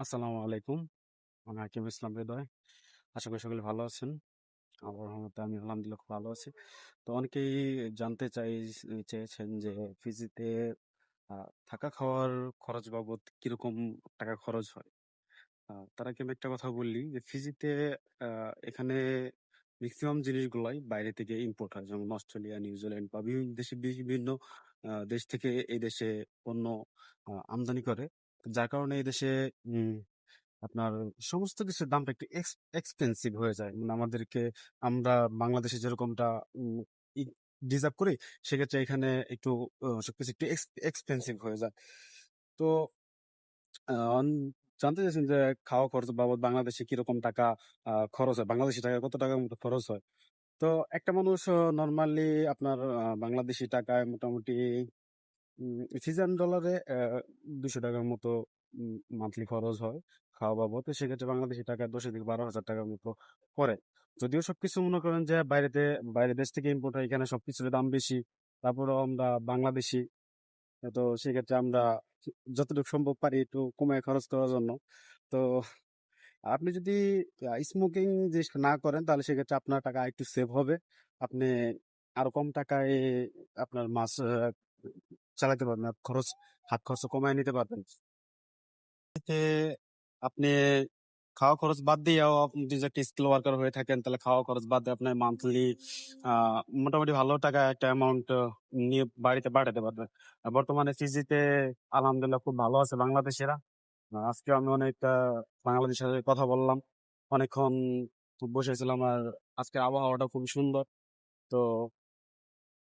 আসসালামু আলাইকুম। আমি হাকিম ইসলাম হৃদয়। আশা করি সকলে ভালো আছেন। আল্লাহর রহমতে আমি আলহামদুলিল্লাহ খুব ভালো আছি। তো অনেকেই জানতে চেয়েছেন যে ফিজিতে থাকা খাওয়ার খরচ বাবদ কিরকম টাকা খরচ হয়? তার আগে আমি একটা কথা বললি যে ফিজিতে আ এখানে মেক্সিমাম জিনিসগুলাই বাইরে থেকে ইম্পোর্ট হয়। যেমন অস্ট্রেলিয়া, নিউজিল্যান্ড বা বিভিন্ন দেশে বিভিন্ন দেশ থেকে এই দেশে পণ্য আমদানি করে। যার কারণে এই দেশে উম আপনার সমস্ত কিছুর দামটা একটু এক্সপেন্সিভ হয়ে যায়। মানে আমরা বাংলাদেশে যেরকমটা উম ই ডিজার্ভ করি, সেক্ষেত্রে এখানে একটু সবকিছু একটু এক্সপেন্সিভ হয়ে যায়। তো আ অন জানতে চাইছেন যে খাওয়া খরচ বাবদ বাংলাদেশে কিরকম টাকা খরচ হয়? বাংলাদেশী টাকায় কত টাকার মতো খরচ হয়? তো একটা মানুষ নরমালি আপনার বাংলাদেশী টাকায় মোটামুটি সিজন ডলারে ৳২০০ মতো মান্থলি খরচ হয় খাওয়া বাবদ। তো সেক্ষেত্রে বাংলাদেশী টাকায় ১০ থেকে ১২,০০০ মতো পড়ে। যদিও সবকিছু মনে করেন যে বাইরের দেশ থেকে ইম্পোর্ট হয়, এখানে সবকিছুর দাম বেশি। তারপরেও আমরা বাংলাদেশী, তো সেক্ষেত্রে আমরা যতটুকু সম্ভব পারি একটু কমায় খরচ করার জন্য। তো আপনি যদি স্মোকিং জিনিসটা না করেন তাহলে সেক্ষেত্রে আপনার টাকা একটু সেভ হবে। আপনি আরো কম টাকায় আপনার মাস চালাতে পারবেন। হাত খরচ কমায় নিতে পারবেন। এতে আপনি খাওয়া খরচ বাদ দিয়েও আপনি যদি একটা স্কিল ওয়ার্কার হয়ে থাকেন, তাহলে খাওয়া খরচ বাদ দিয়ে আপনার মান্থলি মোটামুটি ভালো টাকা একটা অ্যামাউন্ট নিয়ে বাড়িতে পাঠাতে পারবেন। বর্তমানে ফিজিতে আলহামদুলিল্লাহ খুব ভালো আছে বাংলাদেশিরা। আজকে আমি অনেক বাংলাদেশের সাথে কথা বললাম। অনেকক্ষণ বসেছিলাম, আর আজকের আবহাওয়াটা খুবই সুন্দর। তো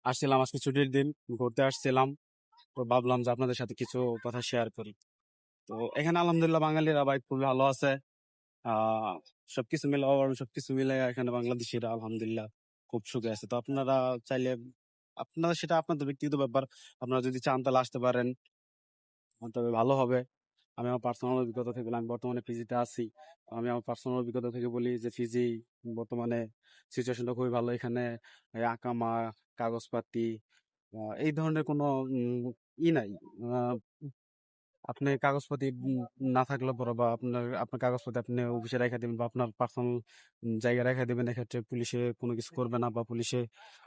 আসছিলাম আজকে ছুটির দিন, ঘুরতে আসছিলাম। তো ভাবলাম যে আপনাদের সাথে কিছু কথা শেয়ার করি। তো এখানে আলহামদুলিল্লাহ বাঙালিরা ভাই খুবই ভালো আছে। আহ সবকিছু মিলে এখানে বাংলাদেশিরা আলহামদুলিল্লাহ খুব সুখে আছে। তো আপনারা চাইলে, আপনারা সেটা আপনাদের ব্যক্তিগত ব্যাপার, আপনারা যদি চান তাহলে আসতে পারেন, তবে ভালো হবে। আমি আমার পার্সোনাল অভিজ্ঞতা থেকে বলি, আমি বর্তমানে ফিজিতে আছি। আমি আমার পার্সোনাল অভিজ্ঞতা থেকে বলি যে ফিজি বর্তমানে সিচুয়েশনটা খুবই ভালো। এখানে এই আকামা, কাগজপাতি এই ধরনের কোনো নাই। আহ, আপনি কাগজপাতি না থাকলে পরে, বা আপনার কাগজপাতি আপনি অফিসে রেখে দিবেন বা আপনার পার্সোনাল জায়গায় রেখে দিবেন, এক্ষেত্রে পুলিশে কোনো কিছু করবে না, বা পুলিশে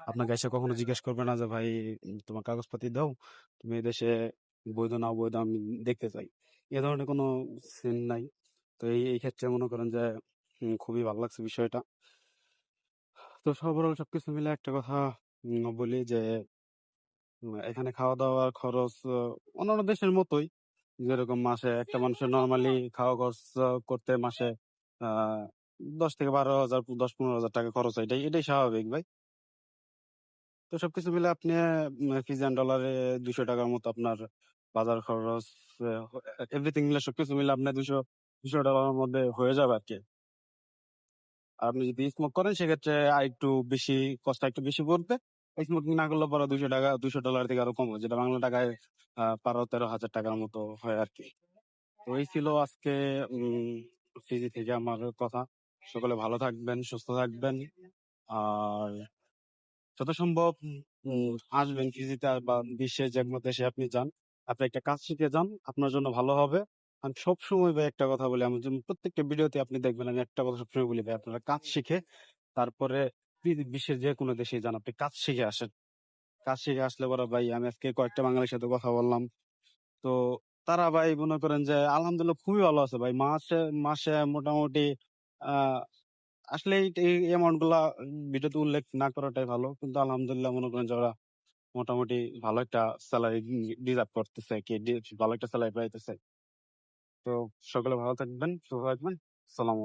আপনাকে এসে কখনো জিজ্ঞেস করবে না যে ভাই তোমার কাগজপাতি দাও, তুমি এই দেশে বৈধ না অবৈধ আমি দেখতে চাই। এ ধরনের কোনো সিন নাই। তো এই ক্ষেত্রে মনে করেন যে খুবই ভালো লাগছে বিষয়টা। তো ওভারঅল সবকিছু মিলে একটা কথা বলি যে এখানে খাওয়া দাওয়ার খরচ অন্যান্য দেশের মতোই। যেরকম মাসে একটা মানুষের নরমালি খাওয়া খরচ করতে মাসে আহ ১০ থেকে ১২ হাজার, ১০-১৫ হাজার টাকা খরচ হয়। এটাই স্বাভাবিক ভাই। তো সবকিছু মিলে আপনি ফিজিয়ান ডলারে ৳২০০ মতো আপনার বাজার খরচ, এভরিথিং মিলে সবকিছু মিলে আপনার $২০০ মধ্যে হয়ে যাবে আর কি। আর আপনি যদি স্মোক করেন সেক্ষেত্রে আরেকটু বেশি, কষ্ট একটু বেশি পড়বে। স্মোকিং না করলে পরে $২০০ থেকে আরো কম হয়, যেটা বাংলা টাকায় ১২-১৩ হাজার টাকার মতো হয় আর কি। তো এই ছিল আজকে ফিজি থেকে আমার কথা। সকলে ভালো থাকবেন, সুস্থ থাকবেন। আর যত সম্ভব আসবেন ফিজিতে, বা বিশ্বের যে কোনো দেশে আপনি যান, আপনি একটা কাজ শিখে যান, আপনার জন্য ভালো হবে। আমি সবসময় ভাই একটা কথা বলি, আমি যেমন প্রত্যেকটা ভিডিওতে আপনি দেখবেন আমি একটা কথা সবসময় বলি ভাই, আপনারা কাজ শিখে তারপরে বিশ্বের যে কোনো দেশে যান, আপনি কাজ শিখে আসেন। কাজ শিখে আসলে পরে ভাই, আমি আজকে কয়েকটা বাঙালির সাথে কথা বললাম। তো তারা ভাই মনে করেন যে আলহামদুলিল্লাহ খুবই ভালো আছে ভাই। মাসে মাসে মোটামুটি আহ আসলে এই অ্যামাউন্ট গুলা ভিডিওতে উল্লেখ না করাটাই ভালো, কিন্তু আলহামদুলিল্লাহ মনে করেন যে ওরা মোটামুটি ভালো একটা স্যালারি ডিজার্ভ করতেছে, ভালো একটা স্যালারি পাইতেছে। তো সকলে ভালো থাকবেন, সুস্থ থাকবেন। সালাম।